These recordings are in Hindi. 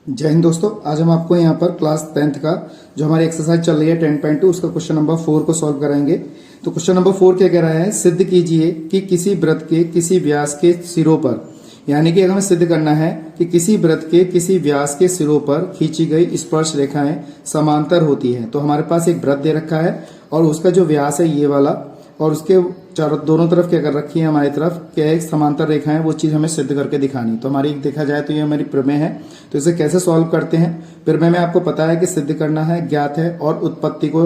जय हिंद दोस्तों। आज हम आपको यहाँ पर क्लास 10th का जो हमारी एक्सरसाइज चल रही है 10.2 उसका क्वेश्चन नंबर 4 को सॉल्व कराएंगे। तो क्वेश्चन नंबर 4 क्या कह रहा है, सिद्ध कीजिए कि किसी वृत्त के किसी व्यास के सिरों पर, यानी कि हमें सिद्ध करना है कि किसी वृत्त के किसी व्यास के सिरों पर खींची गई स्पर्श रेखाएं समांतर होती है। तो हमारे पास एक वृत्त दे रखा है और उसका जो व्यास है ये वाला, और उसके चारों दोनों तरफ क्या कर रखी है, हमारी तरफ क्या एक समांतर रेखा है, वो चीज हमें सिद्ध करके दिखानी। तो हमारी देखा जाए तो ये हमारी प्रमेय है। तो इसे कैसे सॉल्व करते हैं, प्रमेय में आपको पता है कि सिद्ध करना है, ज्ञात है और उत्पत्ति को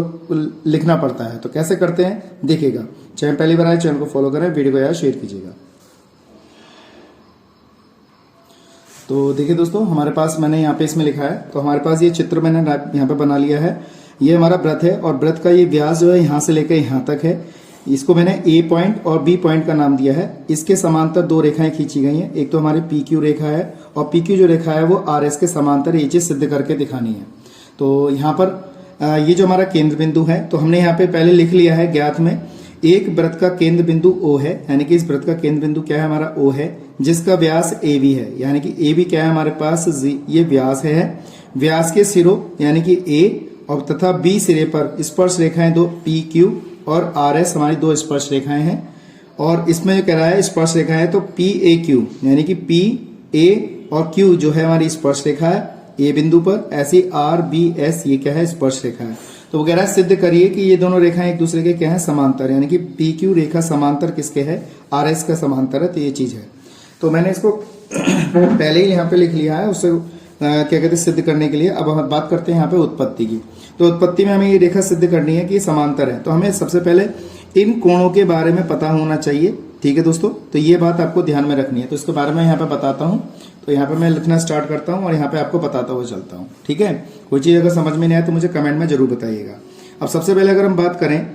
लिखना पड़ता है। तो कैसे करते हैं देखिएगा। चैनल पहली बार आए चैनल को फॉलो करें, वीडियो को यार शेयर कीजिएगा। तो देखिए दोस्तों, हमारे पास मैंने यहाँ पे इसमें लिखा है, तो हमारे पास ये चित्र मैंने यहाँ पे बना लिया है। ये हमारा वृत्त है और वृत्त का ये व्यास जो है यहाँ से लेकर यहाँ तक है। इसको मैंने ए पॉइंट और बी पॉइंट का नाम दिया है। इसके समांतर दो रेखाएं खींची गई हैं, एक तो हमारी पी क्यू रेखा है और पी क्यू जो रेखा है वो आर एस के समांतर, ये चीज सिद्ध करके दिखानी है। तो यहाँ पर ये जो हमारा केंद्र बिंदु है, तो हमने यहाँ पे पहले लिख लिया है ज्ञात में, एक वृत्त का केंद्र बिंदु ओ है, यानी कि इस वृत्त का केंद्र बिंदु क्या है हमारा ओ है, जिसका व्यास ए बी है, यानी कि ए बी क्या है हमारे पास ये व्यास है। व्यास के सिरों यानी कि ए और तथा बी सिरे पर स्पर्श रेखाएं दो पी क्यू और आर एस हमारी दो स्पर्श रेखाएं हैं। और इसमें कह रहा है स्पर्श रेखा है, तो पी ए क्यू यानी कि पी ए और क्यू जो है हमारी स्पर्श रेखा है ए बिंदु पर, ऐसी आर बी एस ये क्या है स्पर्श रेखा है। तो वो कह रहा है सिद्ध करिए कि ये दोनों रेखाएं एक दूसरे के क्या है समांतर, यानी कि पी क्यू रेखा समांतर किसके है, आर एस का समांतर है। तो ये चीज है। तो मैंने इसको पहले ही यहाँ पे लिख लिया है, उससे क्या कहते हैं सिद्ध करने के लिए। अब हम बात करते हैं यहाँ पे उत्पत्ति की। तो उत्पत्ति में हमें ये रेखा सिद्ध करनी है कि ये समांतर है। तो हमें सबसे पहले इन कोणों के बारे में पता होना चाहिए, ठीक है दोस्तों। तो ये बात आपको ध्यान में रखनी है। तो इसके बारे में यहाँ पे बताता हूँ। तो यहाँ पे मैं लिखना स्टार्ट करता हूँ और यहाँ पे आपको बताता हुआ चलता हूँ, ठीक है। कोई चीज अगर समझ में नहीं आए तो मुझे कमेंट में जरूर बताइएगा। अब सबसे पहले अगर हम बात करें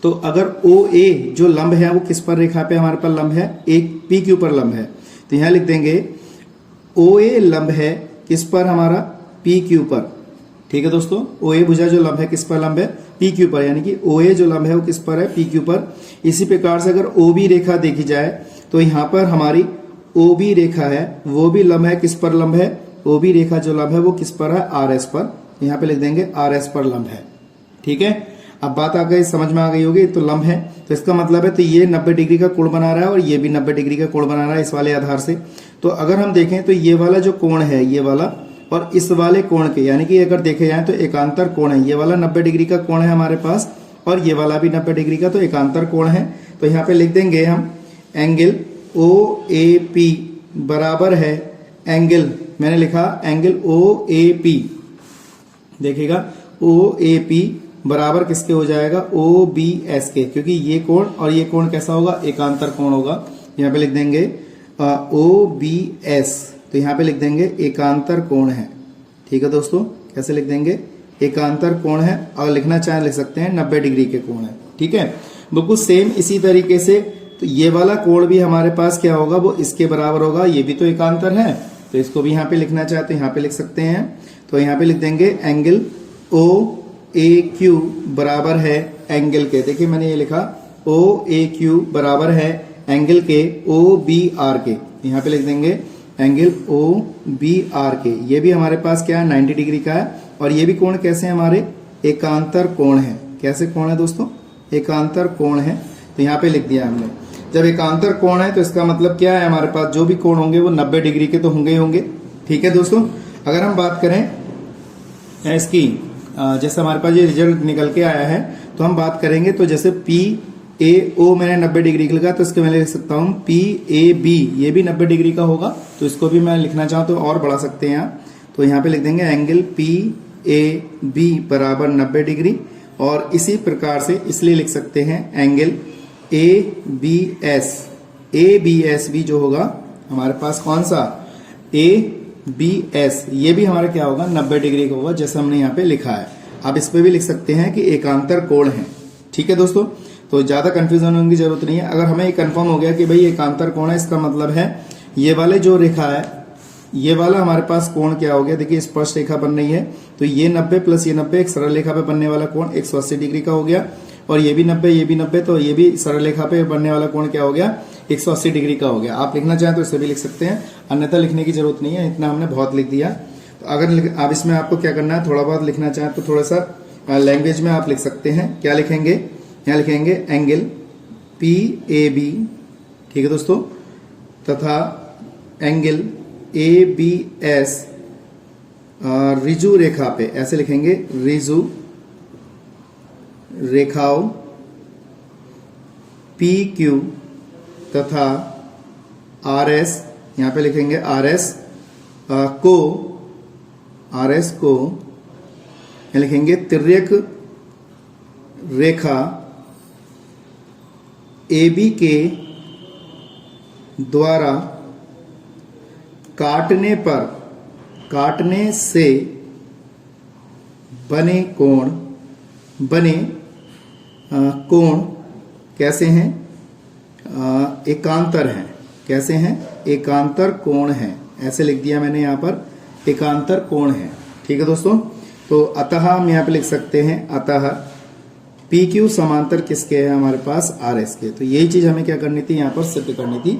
तो अगर ओ ए जो लंब है वो किस पर रेखा पे हमारे पास लंब है, एक पी क्यू पर लंब है। तो यहाँ लिख देंगे ओ ए लंब है किस पर हमारा, पी क्यू पर, ठीक है दोस्तों। ओ ए भुजा जो लंब है किस पर लंब है, पी क्यू पर, यानी कि ओ ए जो लंब है वो किस पर है, पी क्यू पर। इसी प्रकार से अगर ओ बी रेखा देखी जाए तो यहाँ पर हमारी ओ बी रेखा है वो भी लंब है किस पर लंब है, ओ बी रेखा जो लंब है वो किस पर है, आर एस पर। यहाँ पे लिख देंगे आर एस पर लंब है, ठीक है। अब बात आ गई, समझ में आ गई होगी। तो लंब है तो इसका मतलब है तो ये 90 डिग्री का कोण बना रहा है और ये भी 90 डिग्री का कोण बना रहा है इस वाले आधार से। तो अगर हम देखें तो ये वाला जो कोण है ये वाला और इस वाले कोण के, यानी कि अगर देखे जाए तो एकांतर कोण है। ये वाला 90 डिग्री का कोण है हमारे पास और ये वाला भी 90 डिग्री का, तो एकांतर कोण है। तो यहाँ पे लिख देंगे हम एंगल ओ ए पी बराबर है एंगल, मैंने लिखा एंगल ओ ए पी, देखिएगा ओ ए पी बराबर किसके हो जाएगा, ओ बी एस के, क्योंकि ये कोण और ये कोण कैसा होगा, एकांतर कोण होगा। यहाँ पे लिख देंगे ओ बी एस, तो यहाँ पे लिख देंगे एकांतर कोण है, ठीक है दोस्तों। कैसे लिख देंगे, एकांतर कोण है, और लिखना चाहे लिख सकते हैं 90 डिग्री के कोण है, ठीक है। बिल्कुल सेम इसी तरीके से तो ये वाला कोण भी हमारे पास क्या होगा, वो इसके बराबर होगा, ये भी तो एकांतर है। तो इसको भी यहाँ पे लिखना चाहते हैं, यहाँ पे लिख सकते हैं। तो यहाँ पे लिख देंगे एंगल ओ ए क्यू बराबर है एंगल के, देखिए मैंने ये लिखा ओ ए क्यू बराबर है एंगल के ओ बी आर के। यहाँ पे लिख देंगे एंगल ओ बी आर के, ये भी हमारे पास क्या है 90 डिग्री का है। और ये भी कोण कैसे है हमारे, एकांतर कोण है। कैसे कोण है दोस्तों, एकांतर कोण है। तो यहाँ पे लिख दिया हमने। जब एकांतर कोण है तो इसका मतलब क्या है, हमारे पास जो भी कोण होंगे वो 90 डिग्री के तो होंगे ही होंगे, ठीक है दोस्तों। अगर हम बात करें इसकी, जैसे हमारे पास ये रिजल्ट निकल के आया है, तो हम बात करेंगे तो जैसे पी ए ओ मैंने 90 डिग्री का लिखा, तो इसके मैं लिख सकता हूँ पी ए बी, ये भी 90 डिग्री का होगा। तो इसको भी मैं लिखना चाहूँ तो और बढ़ा सकते हैं यहाँ। तो यहाँ पे लिख देंगे एंगल पी ए बी बराबर 90 डिग्री। और इसी प्रकार से इसलिए लिख सकते हैं angle A B S, A B S भी जो होगा हमारे पास कौन सा, ए बी एस, ये भी हमारा क्या होगा 90 डिग्री का होगा, जैसे हमने यहाँ पे लिखा है। आप इस पे भी लिख सकते हैं कि एकांतर कोण है, ठीक है दोस्तों। तो ज्यादा कंफ्यूजन होने की जरूरत नहीं है। अगर हमें ये कंफर्म हो गया कि भाई एकांतर कोण है, इसका मतलब है ये वाले जो रेखा है, ये वाला हमारे पास कोण क्या हो गया, देखिए स्पर्श रेखा बन रही है, तो ये 90 प्लस ये 90 एक सरल रेखा पे बनने वाला कोण 180 डिग्री का हो गया। और ये भी 90 ये भी 90, तो ये भी सरल रेखा पे बनने वाला कोण क्या हो गया, 180 डिग्री का हो गया। आप लिखना चाहें तो इसे भी लिख सकते हैं, अन्यथा लिखने की जरूरत नहीं है, इतना हमने बहुत लिख दिया। तो अगर आप इसमें आपको क्या करना है, थोड़ा बहुत लिखना चाहें तो थोड़ा सा लैंग्वेज में आप लिख सकते हैं। क्या लिखेंगे, यहाँ लिखेंगे एंगल PAB, ठीक है दोस्तों, तथा एंगल ABS रिजु रेखा पे, ऐसे लिखेंगे रिजु रेखाओं PQ तथा RS, यहाँ पे लिखेंगे RS को यहाँ लिखेंगे तिर्यक रेखा AB के द्वारा काटने से बने कोण कैसे हैं, एकांतर हैं। कैसे हैं, एकांतर कोण हैं, ऐसे लिख दिया मैंने यहाँ पर, एकांतर कोण है। ठीक है दोस्तों, तो अतः हम यहाँ पे लिख सकते हैं अतः PQ समांतर किसके है हमारे पास, RS के। तो यही चीज हमें क्या करनी थी, यहाँ पर सिद्ध करनी थी।